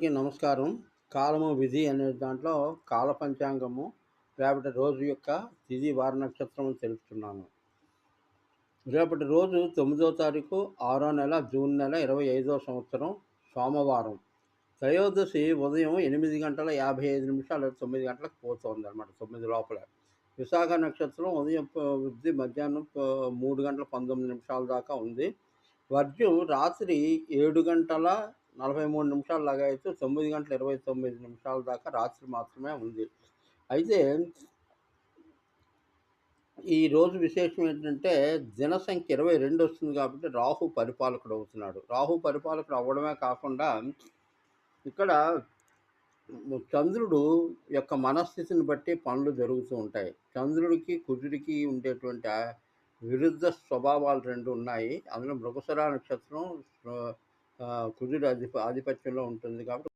అందరికీ నమస్కారం. కాలము, విధి అనే దాంట్లో కాల పంచాంగము, రేపటి రోజు యొక్క తిథి, వార నక్షత్రము తెలుపుతున్నాను. రేపటి రోజు 9వ తారీఖు 6వ నెల జూన్ నెల 25వ సంవత్సరం సోమవారం. త్రయోదశి ఉదయం 8:55 9 గంటలకు పోతోందనమాట. 9 లోపల. విశాఖ నక్షత్రం ఉదయం వృద్ధి మధ్యాహ్నం 3 గంటల 19 దాకా ఉంది. వర్జ్యం రాత్రి 7 గంటల 43 లాగైతే 9 గంటల 29 దాకా రాత్రి మాత్రమే ఉంది. అయితే ఈ రోజు విశేషం ఏంటంటే దినసంఖ్య 22 వస్తుంది కాబట్టి రాహు పరిపాలకుడు అవుతున్నాడు. రాహు పరిపాలకుడు అవ్వడమే కాకుండా ఇక్కడ చంద్రుడు యొక్క మనస్థితిని బట్టి పనులు జరుగుతూ ఉంటాయి. చంద్రుడికి, కుజుడికి ఉండేటువంటి విరుద్ధ స్వభావాలు 2 ఉన్నాయి. అందులో మృగశిర నక్షత్రం కుజుడి ఆధిపత్యంలో ఉంటుంది కాబట్టి